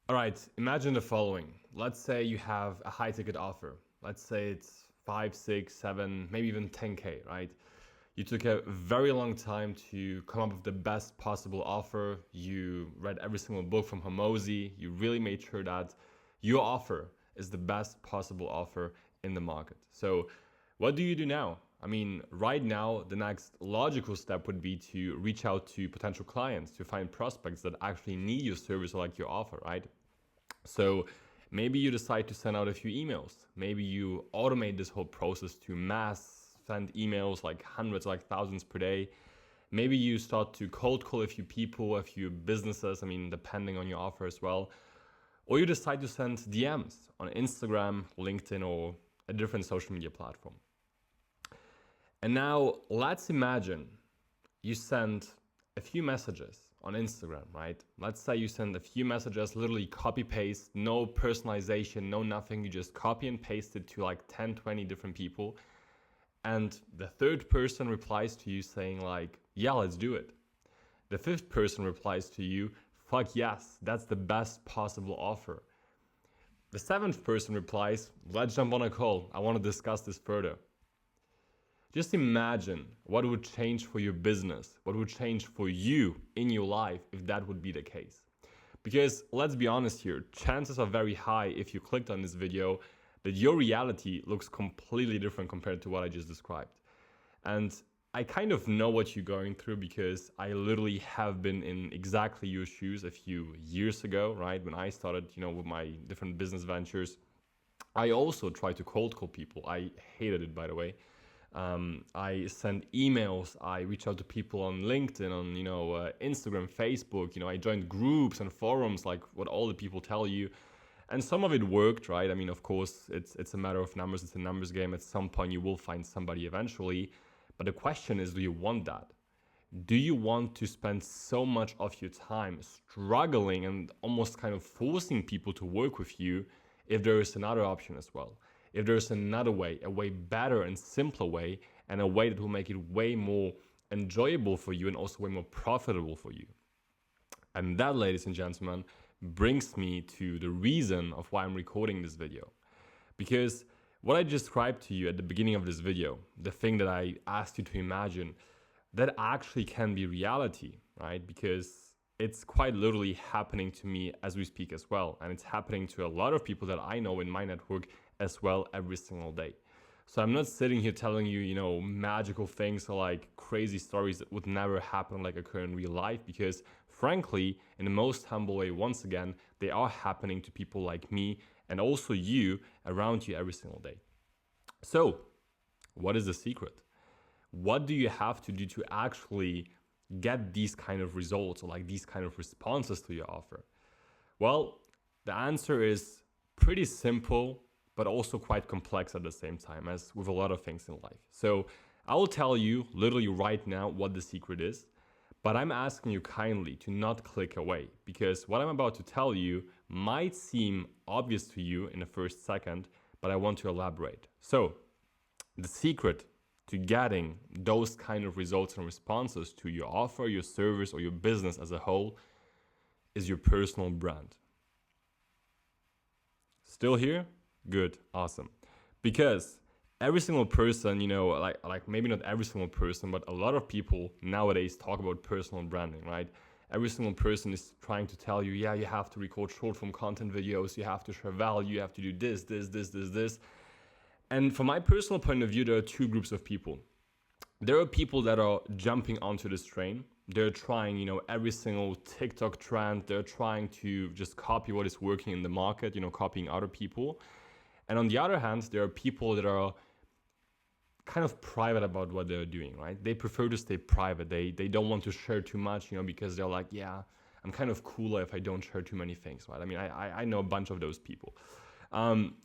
All right, imagine the following. Let's say you have a high ticket offer. Let's say it's 5, 6, 7, maybe even 10K, right? You took a very long time to come up with the best possible offer. You read every single book from Hormozi. You really made sure that your offer is the best possible offer in the market. So what do you do now? I mean, right now, the next logical step would be to reach out to potential clients, to find prospects that actually need your service or like your offer, right? So maybe you decide to send out a few emails. Maybe you automate this whole process to mass send emails like hundreds, like thousands per day. Maybe you start to cold call a few people, a few businesses, I mean, depending on your offer as well. Or you decide to send DMs on Instagram, LinkedIn, or a different social media platform. And now let's imagine you send a few messages on Instagram, right? Let's say you send a few messages, literally copy paste, no personalization, no nothing. You just copy and paste it to like 10, 20 different people. And the third person replies to you saying like, yeah, let's do it. The fifth person replies to you, fuck yes, that's the best possible offer. The seventh person replies, let's jump on a call. I want to discuss this further. Just imagine what would change for your business, what would change for you in your life if that would be the case. Because let's be honest here, chances are very high if you clicked on this video that your reality looks completely different compared to what I just described. And I kind of know what you're going through because I literally have been in exactly your shoes a few years ago, right? When I started, with my different business ventures, I also tried to cold call people. I hated it, by the way. I sent emails. I reached out to people on LinkedIn, on Instagram, Facebook. I joined groups and forums, like what all the people tell you, and some of it worked, right? I mean, of course, it's a matter of numbers. It's a numbers game. At some point, you will find somebody eventually. But the question is, do you want that? Do you want to spend so much of your time struggling and almost kind of forcing people to work with you if there is another option as well? If there's another way, a way better and simpler way, and a way that will make it way more enjoyable for you and also way more profitable for you. And that, ladies and gentlemen, brings me to the reason of why I'm recording this video. Because what I described to you at the beginning of this video, the thing that I asked you to imagine, that actually can be reality, right? Because it's quite literally happening to me as we speak as well. And it's happening to a lot of people that I know in my network as well every single day. So I'm not sitting here telling you, magical things or like crazy stories that would never happen, like occur in real life, because frankly, in the most humble way, once again, they are happening to people like me and also you around you every single day. So what is the secret? What do you have to do to actually get these kind of results or like these kind of responses to your offer? Well, the answer is pretty simple, but also quite complex at the same time, as with a lot of things in life. So I will tell you literally right now what the secret is, but I'm asking you kindly to not click away, because what I'm about to tell you might seem obvious to you in the first second, but I want to elaborate. So the secret to getting those kind of results and responses to your offer, your service, or your business as a whole is your personal brand. Still here? Good, awesome. Because every single person, like maybe not every single person, but a lot of people nowadays talk about personal branding, right? Every single person is trying to tell you, yeah, you have to record short form content videos, you have to share value, you have to do this. And from my personal point of view, there are two groups of people. There are people that are jumping onto this train. They're trying, every single TikTok trend. They're trying to just copy what is working in the market, copying other people. And on the other hand, there are people that are kind of private about what they're doing, right? They prefer to stay private. They don't want to share too much, because they're like, yeah, I'm kind of cooler if I don't share too many things, right? I mean, I know a bunch of those people.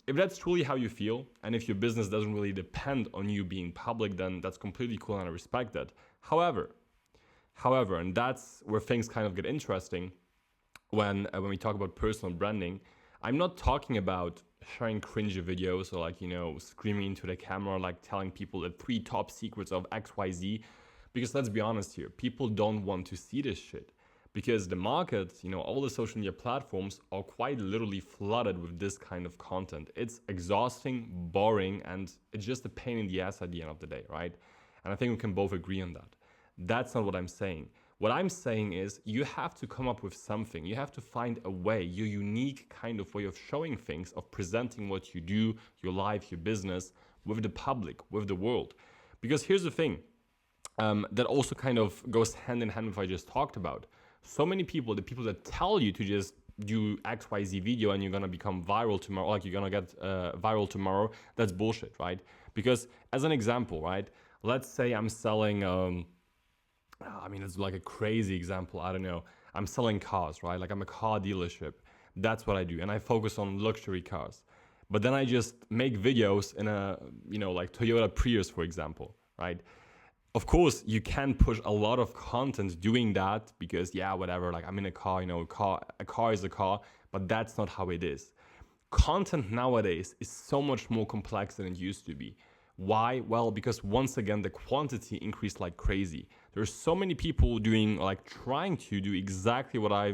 If that's truly how you feel, and if your business doesn't really depend on you being public, then that's completely cool and I respect that. However, and that's where things kind of get interesting when we talk about personal branding, I'm not talking about sharing cringy videos or like, screaming into the camera, like telling people the 3 top secrets of XYZ, because let's be honest here, people don't want to see this shit. because the market, all the social media platforms are quite literally flooded with this kind of content. It's exhausting, boring, and it's just a pain in the ass at the end of the day, right? And I think we can both agree on that. That's not what I'm saying. What I'm saying is you have to come up with something. You have to find a way, your unique kind of way of showing things, of presenting what you do, your life, your business, with the public, with the world. Because here's the thing, that also kind of goes hand in hand with what I just talked about. So many people, the people that tell you to just do XYZ video and you're gonna become viral tomorrow, like you're gonna get viral tomorrow, that's bullshit, right? Because as an example, right, let's say I'm selling, it's like a crazy example, I don't know, I'm selling cars, right? Like I'm a car dealership, that's what I do, and I focus on luxury cars. But then I just make videos in a, like Toyota Prius, for example, right? Of course, you can push a lot of content doing that because, whatever, like I'm in a car, a car is a car, but that's not how it is. Content nowadays is so much more complex than it used to be. Why? Well, because once again, the quantity increased like crazy. There's so many people trying to do exactly what I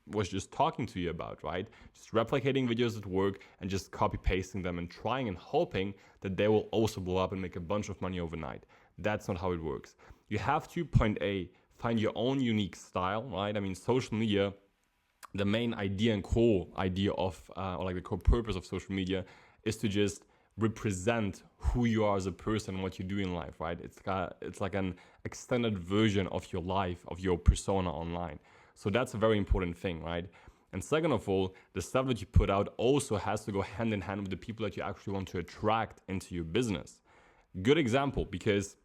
was just talking to you about, right? Just replicating videos that work and just copy pasting them and trying and hoping that they will also blow up and make a bunch of money overnight. That's not how it works. You have to, point A, find your own unique style, right? I mean, social media, the main idea and core idea of, the core purpose of social media is to just represent who you are as a person and what you do in life, right? It's like an extended version of your life, of your persona online. So that's a very important thing, right? And second of all, the stuff that you put out also has to go hand in hand with the people that you actually want to attract into your business. Good example, because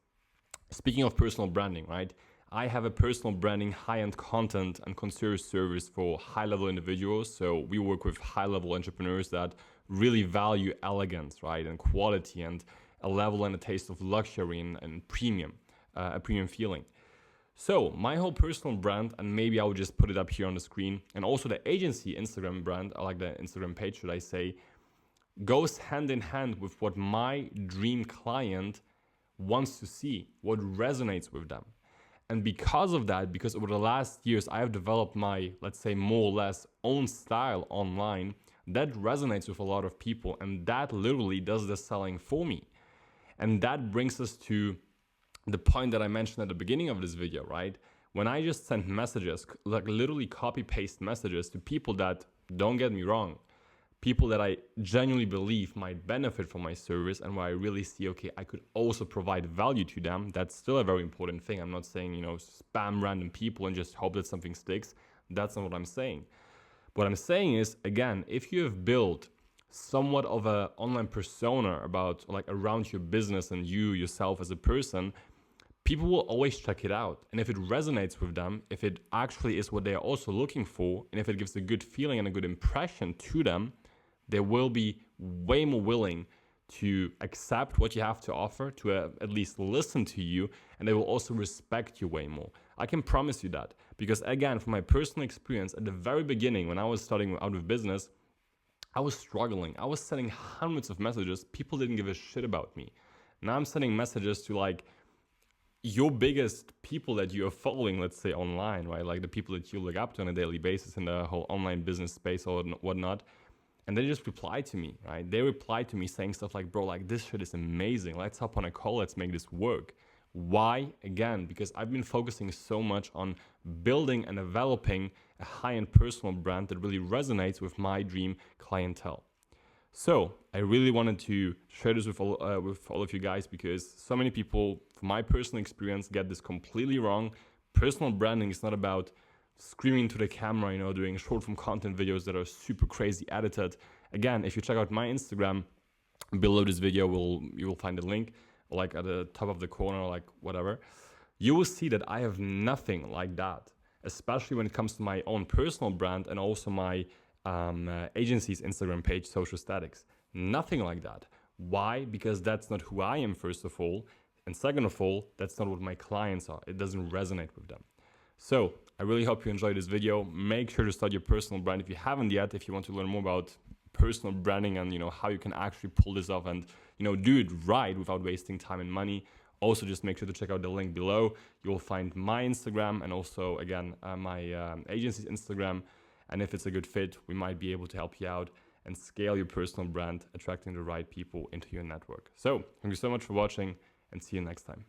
speaking of personal branding, right? I have a personal branding, high-end content and concierge service for high-level individuals. So we work with high-level entrepreneurs that really value elegance, right? And quality and a level and a taste of luxury and premium, a premium feeling. So my whole personal brand, and maybe I will just put it up here on the screen, and also the agency Instagram brand, I like the Instagram page, should I say, goes hand in hand with what my dream client wants to see, what resonates with them. And because of that, because over the last years, I have developed my, let's say, more or less own style online that resonates with a lot of people. And that literally does the selling for me. And that brings us to the point that I mentioned at the beginning of this video, right? When I just sent messages, like literally copy paste messages to people that, don't get me wrong, people that I genuinely believe might benefit from my service and where I really see, okay, I could also provide value to them. That's still a very important thing. I'm not saying, spam random people and just hope that something sticks. That's not what I'm saying. What I'm saying is, again, if you have built somewhat of an online persona about around your business and you yourself as a person, people will always check it out. And if it resonates with them, if it actually is what they are also looking for, and if it gives a good feeling and a good impression to them, they will be way more willing to accept what you have to offer, to at least listen to you, and they will also respect you way more. I can promise you that. Because again, from my personal experience, at the very beginning, when I was starting out with business, I was struggling. I was sending hundreds of messages. People didn't give a shit about me. Now I'm sending messages to your biggest people that you are following, let's say online, right? Like the people that you look up to on a daily basis in the whole online business space or whatnot. And they just reply to me, right? They reply to me saying stuff like, bro, this shit is amazing. Let's hop on a call. Let's make this work. Why? Again, because I've been focusing so much on building and developing a high-end personal brand that really resonates with my dream clientele. So I really wanted to share this with all of you guys because so many people, from my personal experience, get this completely wrong. Personal branding is not about screaming to the camera, doing short form content videos that are super crazy edited. Again, if you check out my Instagram, below this video, you will find a link, at the top of the corner, whatever. You will see that I have nothing like that, especially when it comes to my own personal brand and also my agency's Instagram page, Social Statics. Nothing like that. Why? Because that's not who I am, first of all. And second of all, that's not what my clients are. It doesn't resonate with them. So I really hope you enjoyed this video. Make sure to start your personal brand if you haven't yet, if you want to learn more about personal branding and how you can actually pull this off and do it right without wasting time and money Also, just make sure to check out the link below. You'll find my Instagram and also, again, my agency's Instagram. And if it's a good fit, we might be able to help you out and scale your personal brand, attracting the right people into your network. So thank you so much for watching, and see you next time.